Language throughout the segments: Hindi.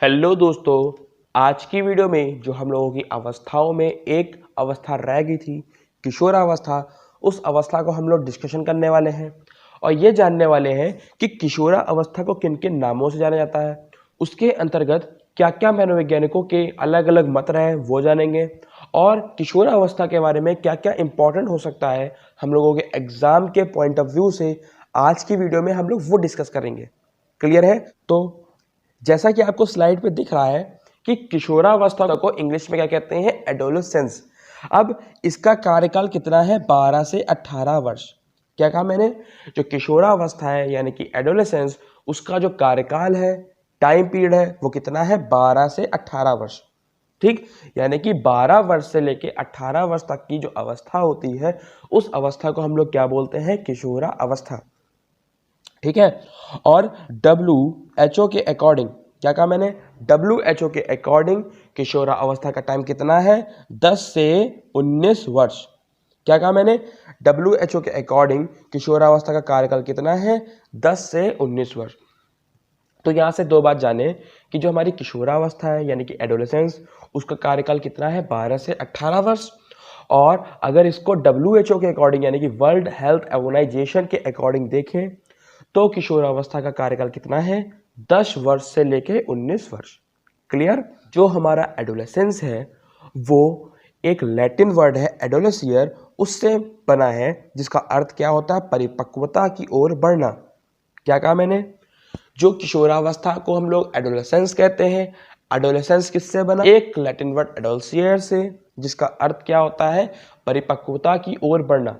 हेलो दोस्तों, आज की वीडियो में जो हम लोगों की अवस्थाओं में एक अवस्था रह गई थी, किशोरावस्था, उस अवस्था को हम लोग डिस्कशन करने वाले हैं और ये जानने वाले हैं कि किशोरावस्था को किन किन नामों से जाना जाता है, उसके अंतर्गत क्या क्या मनोवैज्ञानिकों के अलग अलग मत रहे वो जानेंगे और किशोरावस्था के बारे में क्या क्या इंपॉर्टेंट हो सकता है हम लोगों के एग्जाम के पॉइंट ऑफ व्यू से आज की वीडियो में हम लोग वो डिस्कस करेंगे। क्लियर है? तो जैसा कि आपको स्लाइड पे दिख रहा है कि किशोरावस्था को इंग्लिश में क्या कहते हैं, एडोलेसेंस। अब इसका कार्यकाल कितना है, 12 से 18 वर्ष। क्या कहा मैंने? जो किशोरावस्था है यानी कि एडोलेसेंस, उसका जो कार्यकाल है, टाइम पीरियड है, वो कितना है, 12 से 18 वर्ष। ठीक, यानी कि 12 वर्ष से लेके 18 वर्ष तक की जो अवस्था होती है, उस अवस्था को हम लोग क्या बोलते हैं, किशोरा अवस्था। ठीक है। और WHO के अकॉर्डिंग, क्या कहा मैंने, WHO के अकॉर्डिंग किशोरा अवस्था का टाइम कितना है, 10 से 19 वर्ष। क्या कहा मैंने, WHO के अकॉर्डिंग किशोरावस्था का कार्यकाल कितना है, 10 से 19 वर्ष। तो यहां से दो बात जाने कि जो हमारी किशोरावस्था है यानी कि एडोलेसेंस, उसका कार्यकाल कितना है, 12 से 18 वर्ष। और अगर इसको WHO के अकॉर्डिंग यानी कि वर्ल्ड हेल्थ ऑर्गेनाइजेशन के अकॉर्डिंग देखें तो किशोरावस्था का कार्यकाल कितना है, 10 वर्ष से लेके 19 वर्ष। क्लियर? जो हमारा एडोलेसेंस है वो एक लैटिन वर्ड है एडोलेसियर, उससे बना है, जिसका अर्थ क्या होता है, परिपक्वता की ओर बढ़ना। क्या कहा मैंने? जो किशोरावस्था को हम लोग एडोलेसेंस कहते हैं, एडोलेसेंस किससे बना, एक लैटिन वर्ड एडोल्सियर से, जिसका अर्थ क्या होता है, परिपक्वता की ओर बढ़ना।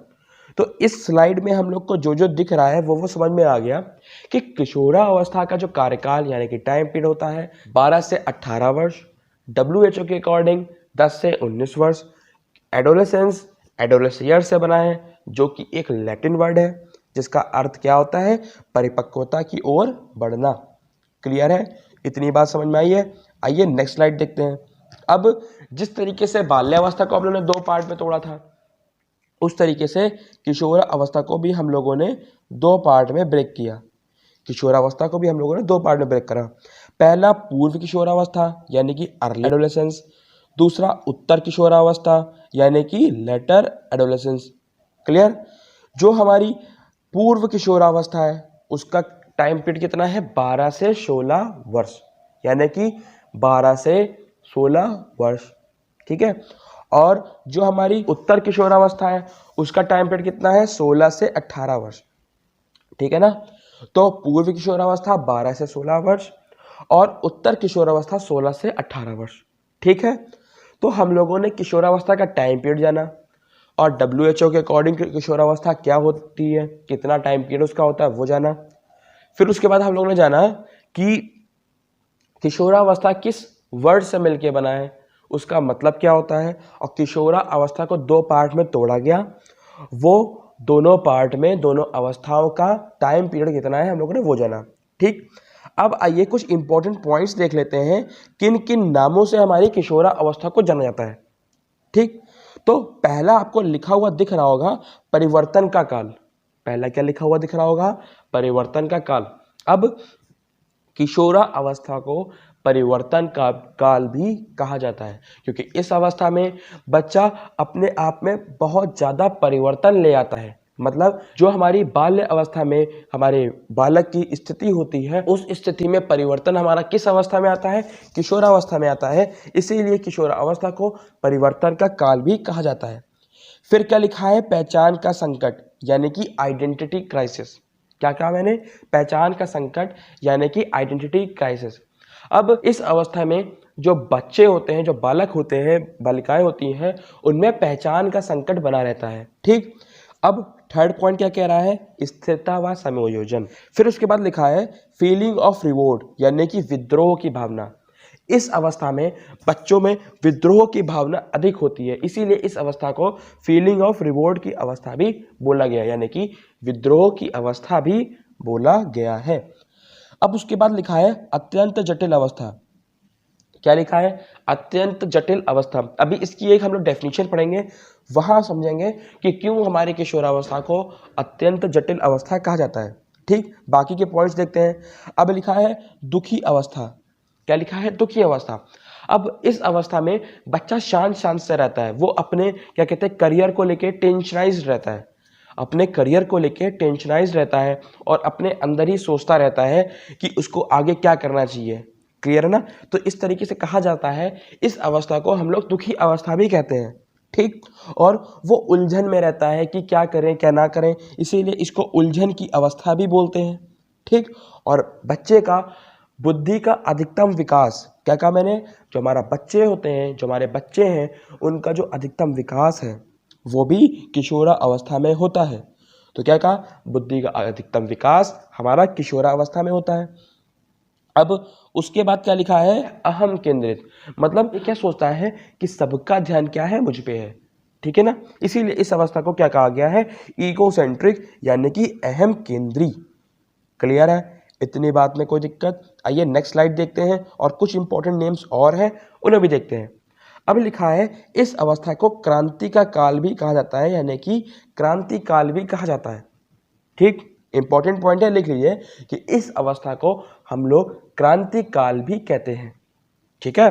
तो इस स्लाइड में हम लोग को जो जो दिख रहा है वो समझ में आ गया कि किशोरावस्था का जो कार्यकाल यानी कि टाइम पीरियड होता है 12 से 18 वर्ष, WHO के अकॉर्डिंग 10 से 19 वर्ष। एडोलेसेंस एडोलेसियर से बना है, जो कि एक लैटिन वर्ड है, जिसका अर्थ क्या होता है, परिपक्वता की ओर बढ़ना। क्लियर है? इतनी बात समझ में आई है? आइए नेक्स्ट स्लाइड देखते हैं। अब जिस तरीके से बाल्यावस्था को हम लोगों ने दो पार्ट में तोड़ा था, उस तरीके से किशोर अवस्था को भी हम लोगों ने दो पार्ट में ब्रेक किया। किशोरावस्था को भी हम लोगों ने दो पार्ट में ब्रेक करा। पहला पूर्व किशोरावस्था यानी कि अर्ली एडोलेसेंस, दूसरा उत्तर किशोरावस्था यानी कि लेटर एडोलेसेंस। क्लियर? जो हमारी पूर्व किशोरावस्था है उसका टाइम पीरियड कितना है, 12 से 16 वर्ष, यानी कि 12 से 16 वर्ष। ठीक है। और जो हमारी उत्तर किशोरावस्था है उसका टाइम पीरियड कितना है, 16 से 18 वर्ष। ठीक है ना? तो पूर्व किशोरावस्था 12 से 16 वर्ष और उत्तर किशोरावस्था 16 से 18 वर्ष। ठीक है। तो हम लोगों ने किशोरावस्था का टाइम पीरियड जाना और WHO के अकॉर्डिंग किशोरावस्था क्या होती है, कितना टाइम पीरियड उसका होता है, वो जाना। फिर उसके बाद हम लोगों ने जाना कि किशोरावस्था किस वर्ड से मिलके बना है, उसका मतलब क्या होता है, और किशोरा अवस्था को दो पार्ट में तोड़ा गया। वो दोनों पार्ट में दोनों अवस्थाओं का टाइम पीरियड कितना है हम लोगों ने वो जाना। ठीक। अब आइए कुछ इंपॉर्टेंट पॉइंट्स देख लेते हैं, किन किन नामों से हमारी किशोरा अवस्था को जाना जाता है। ठीक। तो पहला आपको लिखा हुआ दिख रहा होगा, परिवर्तन का काल। पहला क्या लिखा हुआ दिख रहा होगा, परिवर्तन का काल। अब किशोरा अवस्था को परिवर्तन का काल भी कहा जाता है, क्योंकि इस अवस्था में बच्चा अपने आप में बहुत ज्यादा परिवर्तन ले आता है। मतलब जो हमारी बाल्य अवस्था में हमारे बालक की स्थिति होती है, उस स्थिति में परिवर्तन हमारा किस अवस्था में आता है, किशोरावस्था में आता है। इसीलिए किशोरा अवस्था को परिवर्तन का काल भी कहा जाता है। फिर क्या लिखा है, पहचान का संकट यानी कि आइडेंटिटी क्राइसिस। क्या कहा मैंने, पहचान का संकट यानी कि आइडेंटिटी क्राइसिस। अब इस अवस्था में जो बच्चे होते हैं, जो बालक होते हैं, बालिकाएं होती हैं, उनमें पहचान का संकट बना रहता है। ठीक। अब थर्ड पॉइंट क्या कह रहा है, स्थिरता व समायोजन। फिर उसके बाद लिखा है फीलिंग ऑफ रिवॉर्ड यानी कि विद्रोह की भावना। इस अवस्था में बच्चों में विद्रोह की भावना अधिक होती है, इसीलिए इस अवस्था को फीलिंग ऑफ रिवॉर्ड की अवस्था भी बोला गया, यानी कि विद्रोह की अवस्था भी बोला गया है। अब उसके बाद लिखा है अत्यंत जटिल अवस्था। क्या लिखा है, अत्यंत जटिल अवस्था। अभी इसकी एक हम लोग डेफिनेशन पढ़ेंगे, वहां समझेंगे कि क्यों हमारी किशोरावस्था को अत्यंत जटिल अवस्था कहा जाता है। ठीक। बाकी के पॉइंट्स देखते हैं। अब लिखा है दुखी अवस्था। क्या लिखा है, दुखी अवस्था। अब इस अवस्था में बच्चा शांत शांत से रहता है, वो अपने क्या कहते हैं करियर को लेके टेंशनाइज रहता है, अपने करियर को लेके टेंशनाइज रहता है और अपने अंदर ही सोचता रहता है कि उसको आगे क्या करना चाहिए। क्लियर है ना। तो इस तरीके से कहा जाता है, इस अवस्था को हम लोग दुखी अवस्था भी कहते हैं। ठीक। और वो उलझन में रहता है कि क्या करें क्या ना करें, इसीलिए इसको उलझन की अवस्था भी बोलते हैं। ठीक। और बच्चे का बुद्धि का अधिकतम विकास, क्या कहा मैंने, जो हमारा बच्चे होते हैं, जो हमारे बच्चे हैं, उनका जो अधिकतम विकास है वो भी किशोरा अवस्था में होता है। तो क्या कहा, बुद्धि का अधिकतम विकास हमारा किशोरा अवस्था में होता है। अब उसके बाद क्या लिखा है, अहम केंद्रित, मतलब ये क्या सोचता है कि सबका ध्यान क्या है, मुझ पे है। ठीक है ना। इसीलिए इस अवस्था को क्या कहा गया है, ईगोसेंट्रिक, यानी कि अहम केंद्री। क्लियर है, इतनी बात में कोई दिक्कत। आइए नेक्स्ट स्लाइड देखते हैं और कुछ इंपॉर्टेंट नेम्स और हैं, उन्हें भी देखते हैं। अब लिखा है, इस अवस्था को क्रांति का काल भी कहा जाता है, यानी कि क्रांति काल भी कहा जाता है। ठीक, इंपॉर्टेंट पॉइंट है, लिख लीजिए कि इस अवस्था को हम लोग क्रांति काल भी कहते हैं। ठीक है।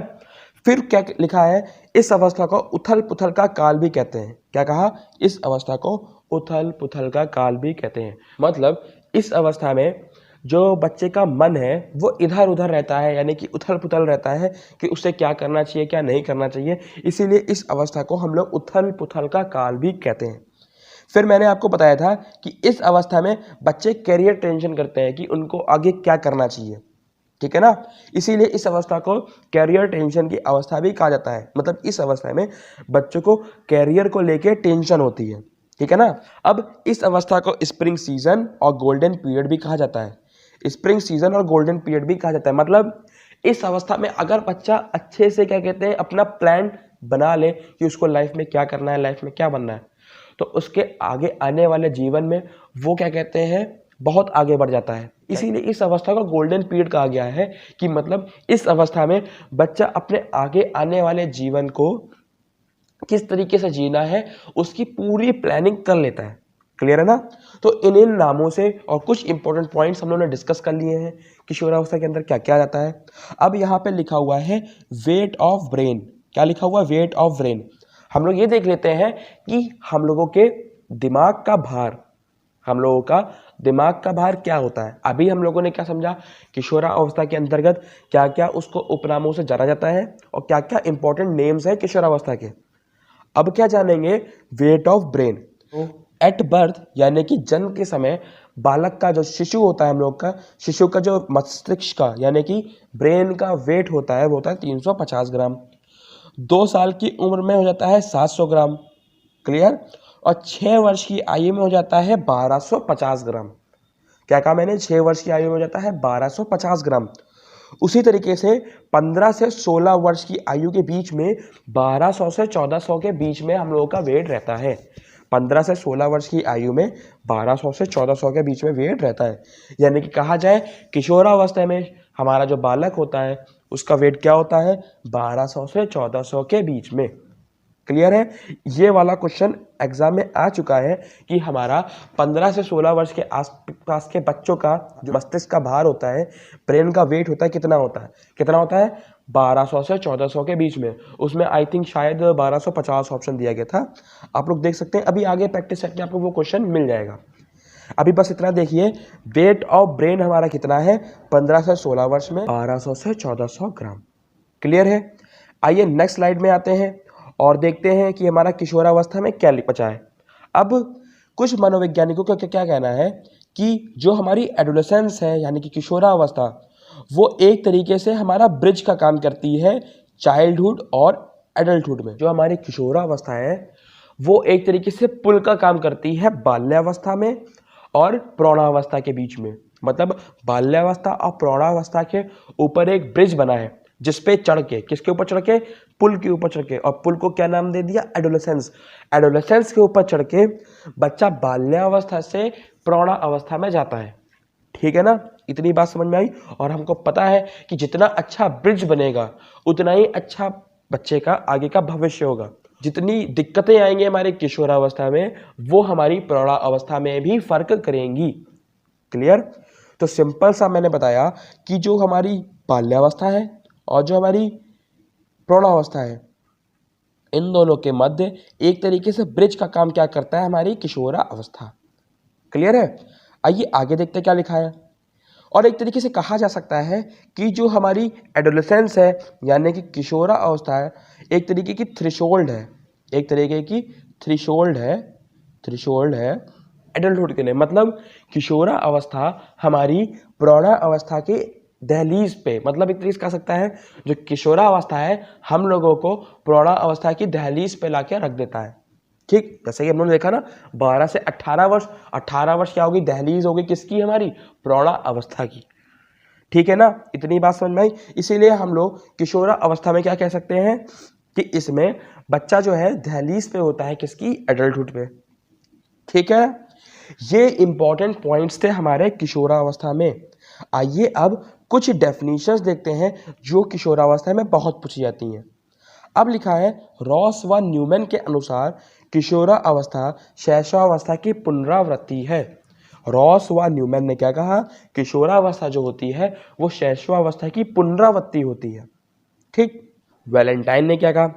फिर क्या लिखा है, इस अवस्था को उथल पुथल का काल भी कहते हैं। क्या कहा, इस अवस्था को उथल पुथल का काल भी कहते हैं। मतलब इस अवस्था में जो बच्चे का मन है वो इधर उधर रहता है, यानी कि उथल पुथल रहता है कि उसे क्या करना चाहिए क्या नहीं करना चाहिए, इसीलिए इस अवस्था को हम लोग उथल पुथल का काल भी कहते हैं। फिर मैंने आपको बताया था कि इस अवस्था में बच्चे कैरियर टेंशन करते हैं कि उनको आगे क्या करना चाहिए। ठीक है ना। इसीलिए इस अवस्था को कैरियर टेंशन की अवस्था भी कहा जाता है। मतलब इस अवस्था में बच्चों को कैरियर को लेके टेंशन होती है। ठीक है ना। अब इस अवस्था को स्प्रिंग सीजन और गोल्डन पीरियड भी कहा जाता है। स्प्रिंग सीजन और गोल्डन पीरियड भी कहा जाता है। मतलब इस अवस्था में अगर बच्चा अच्छे से क्या कहते हैं अपना प्लान बना ले कि उसको लाइफ में क्या करना है, लाइफ में क्या बनना है, तो उसके आगे आने वाले जीवन में वो क्या कहते हैं बहुत आगे बढ़ जाता है। इसीलिए इस अवस्था को गोल्डन पीरियड कहा गया है कि मतलब इस अवस्था में बच्चा अपने आगे आने वाले जीवन को किस तरीके से जीना है उसकी पूरी प्लानिंग कर लेता है। क्लियर है ना। तो इन नामों से और कुछ इंपॉर्टेंट पॉइंट्स हम लोगों ने डिस्कस कर लिए हैं किशोरावस्था के अंदर क्या क्या जाता है। अब यहाँ पे लिखा हुआ है वेट ऑफ ब्रेन। क्या लिखा हुआ है, वेट ऑफ ब्रेन। हम लोग ये देख लेते हैं कि हम लोगों के दिमाग का भार, हम लोगों का दिमाग का भार क्या होता है। अभी हम लोगों ने क्या समझा, किशोरा अवस्था के अंतर्गत क्या क्या उसको उपनामों से जाना जाता है और क्या क्या इंपॉर्टेंट नेम्स है किशोरावस्था के। अब क्या जानेंगे, weight of brain. At birth यानी कि जन्म के समय बालक का जो शिशु होता है, हम लोग का शिशु का जो मस्तिष्क का यानी कि ब्रेन का वेट होता है वो होता है 350 ग्राम। 2 साल की उम्र में हो जाता है 700 ग्राम। क्लियर। और 6 वर्ष की आयु में हो जाता है 1250 ग्राम। क्या कहा मैंने, 6 वर्ष की आयु में हो जाता है 1250 ग्राम। उसी तरीके से 15 से 16 वर्ष की आयु के बीच में 1200 से 1400 के बीच में हम लोगों का वेट रहता है। 15 से 16 वर्ष की आयु में 1200 से 1400 के बीच में वेट रहता है। यानी कि कहा जाए किशोरावस्था में हमारा जो बालक होता है उसका वेट क्या होता है, 1200 से 1400 के बीच में। क्लियर है। ये वाला क्वेश्चन एग्जाम में आ चुका है कि हमारा 15 से 16 वर्ष के आसपास के बच्चों का जो मस्तिष्क का भार होता है, ब्रेन का वेट होता है, कितना होता है, 1200 से 1400 के बीच में। उसमें आई थिंक शायद 1250 ऑप्शन दिया गया था। आप लोग देख सकते हैं, अभी आगे प्रैक्टिस सेट में आपको वो क्वेश्चन मिल जाएगा। अभी बस इतना देखिए, वेट ऑफ ब्रेन हमारा कितना है 15 से 16 वर्ष में 1200 से 1400 ग्राम। क्लियर है। आइए नेक्स्ट स्लाइड में आते हैं और देखते हैं कि हमारा किशोरावस्था में क्या बचा है। अब कुछ मनोवैज्ञानिकों का क्या कहना है कि जो हमारी एडोलेसेंस है यानी कि किशोरावस्था, वो एक तरीके से हमारा ब्रिज का काम करती है चाइल्डहुड और एडल्टहुड में। जो हमारी किशोरावस्था है वो एक तरीके से पुल का काम करती है बाल्यावस्था में और प्रौढ़ावस्था के बीच में। मतलब बाल्यावस्था और प्रौढ़ावस्था के ऊपर एक ब्रिज बना है जिसपे चढ़ के, किसके ऊपर चढ़ के, पुल के ऊपर चढ़ के, और पुल को क्या नाम दे दिया, एडोलेसेंस। एडोलेसेंस के ऊपर चढ़ के बच्चा बाल्यावस्था से प्रौढ़ा अवस्था में जाता है। ठीक है ना। इतनी बात समझ में आई। और हमको पता है कि जितना अच्छा ब्रिज बनेगा उतना ही अच्छा बच्चे का आगे का भविष्य होगा। जितनी दिक्कतें आएंगी हमारे किशोरावस्था में वो हमारी प्रौढ़ा अवस्था में भी फर्क करेंगी। क्लियर। तो सिंपल सा मैंने बताया कि जो हमारी बाल्यावस्था है और जो हमारी प्रौढ़ावस्था है, इन दोनों के मध्य एक तरीके से ब्रिज का काम क्या करता है हमारी किशोरावस्था। क्लियर है? आइए आगे देखते हैं क्या लिखा है। और एक तरीके से कहा जा सकता है कि जो हमारी एडोलेसेंस है यानी कि किशोरावस्था है, एक तरीके की थ्रेशोल्ड है, एक तरीके की थ्रेशोल्ड है एडल्टहुड के लिए। मतलब किशोरावस्था हमारी प्रौढ़ावस्था के दहलीज पे, मतलब एक तरीके से कह सकता है जो किशोरावस्था है हम लोगों को प्रौढ़ावस्था की दहलीज पे लाके रख देता है। ठीक, जैसे कि हम लोगों ने देखा ना 12 से 18 वर्ष, 18 वर्ष क्या होगी, दहलीज होगी किसकी, हमारी प्रौढ़ावस्था की। ठीक है ना, इतनी बात समझ में आई। इसीलिए हम लोग किशोरावस्था में क्या कह सकते हैं कि इसमें बच्चा जो है दहलीज पे होता है किसकी, एडल्टहुड पे। ठीक है, ये इंपॉर्टेंट पॉइंट्स थे हमारे किशोरावस्था में। आइए अब कुछ डेफिनेशंस देखते हैं जो किशोरावस्था में बहुत पूछी जाती हैं। अब लिखा है रॉस व न्यूमैन के अनुसार किशोरावस्था शैशवावस्था की पुनरावृत्ति है। रॉस व न्यूमैन ने क्या कहा, किशोरावस्था जो होती है वो शैशवावस्था की पुनरावृत्ति होती है। ठीक, वैलेंटाइन ने क्या कहा,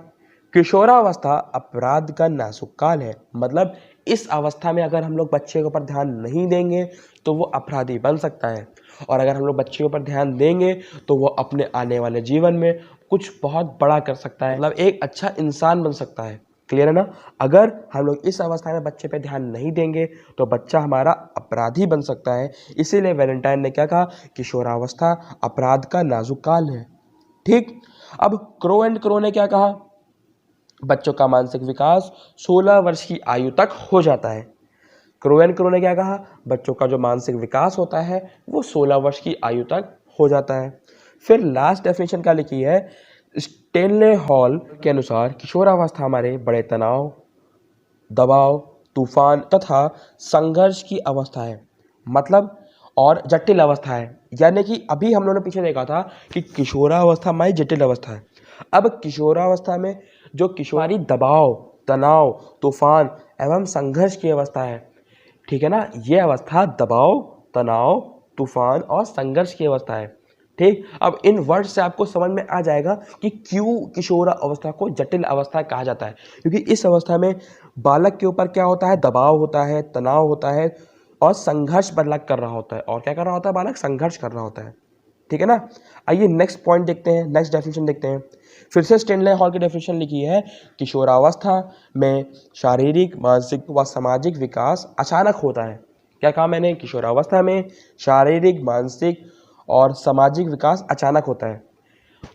किशोरावस्था अपराध का नाजुक काल है। मतलब इस अवस्था में अगर हम लोग बच्चे के ऊपर ध्यान नहीं देंगे तो वो अपराधी बन सकता है, और अगर हम लोग बच्चे के ऊपर ध्यान देंगे तो वो अपने आने वाले जीवन में कुछ बहुत बड़ा कर सकता है, मतलब एक अच्छा इंसान बन सकता है। क्लियर है ना? अगर हम लोग इस अवस्था में बच्चे पे ध्यान नहीं देंगे तो बच्चा हमारा अपराधी बन सकता है। इसीलिए वैलेंटाइन ने क्या कहा, किशोरावस्था अपराध का नाजुक काल है। ठीक, अब क्रो एंड क्रो ने क्या कहा, बच्चों का मानसिक विकास 16 वर्ष की आयु तक हो जाता है। क्रो एंड क्रो ने क्या कहा, बच्चों का जो मानसिक विकास होता है वो 16 वर्ष की आयु तक हो जाता है। फिर लास्ट डेफिनेशन क्या लिखी है, स्टेनले हॉल के अनुसार किशोरावस्था हमारे बड़े तनाव, दबाव, तूफान तथा संघर्ष की अवस्था है। मतलब और जटिल अवस्था है। यानी कि अभी हम लोगों ने पीछे देखा था कि किशोरावस्था हमारी जटिल अवस्था है। अब किशोरावस्था में जो किशोरी दबाव, तनाव, तूफान एवं संघर्ष की अवस्था है, ठीक है ना, ये अवस्था दबाव, तनाव, तूफान और संघर्ष की अवस्था है। ठीक, अब इन वर्ड से आपको समझ में आ जाएगा कि क्यों किशोर अवस्था को जटिल अवस्था कहा जाता है। क्योंकि इस अवस्था में बालक के ऊपर क्या होता है, दबाव होता है, तनाव होता है और संघर्ष बालक कर रहा होता है। और क्या कर रहा होता है, बालक संघर्ष कर रहा होता है। ठीक है ना, आइए नेक्स्ट पॉइंट देखते हैं, नेक्स्ट डेफिनेशन देखते हैं। फिर से स्टेनले हॉल की डेफिनेशन लिखी है, किशोरावस्था में शारीरिक, मानसिक व सामाजिक विकास अचानक होता है। क्या कहा मैंने, किशोरावस्था में शारीरिक, मानसिक और सामाजिक विकास अचानक होता है।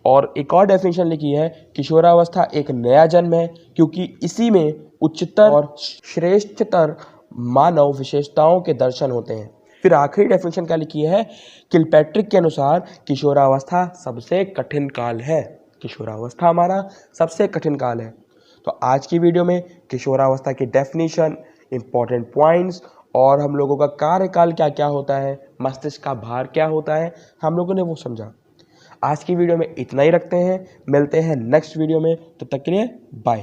और एक और डेफिनेशन लिखी है, किशोरावस्था एक नया जन्म है क्योंकि इसी में उच्चतर और श्रेष्ठतर मानव विशेषताओं के दर्शन होते हैं। फिर आखिरी डेफिनेशन क्या लिखी है, किलपैट्रिक के अनुसार किशोरावस्था सबसे कठिन काल है। किशोरावस्था हमारा सबसे कठिन काल है। तो आज की वीडियो में किशोरावस्था की डेफिनेशन, इंपॉर्टेंट पॉइंट्स और हम लोगों का कार्यकाल क्या क्या होता है, मस्तिष्क का भार क्या होता है, हम लोगों ने वो समझा। आज की वीडियो में इतना ही रखते हैं, मिलते हैं नेक्स्ट वीडियो में, तब तक के लिए बाय।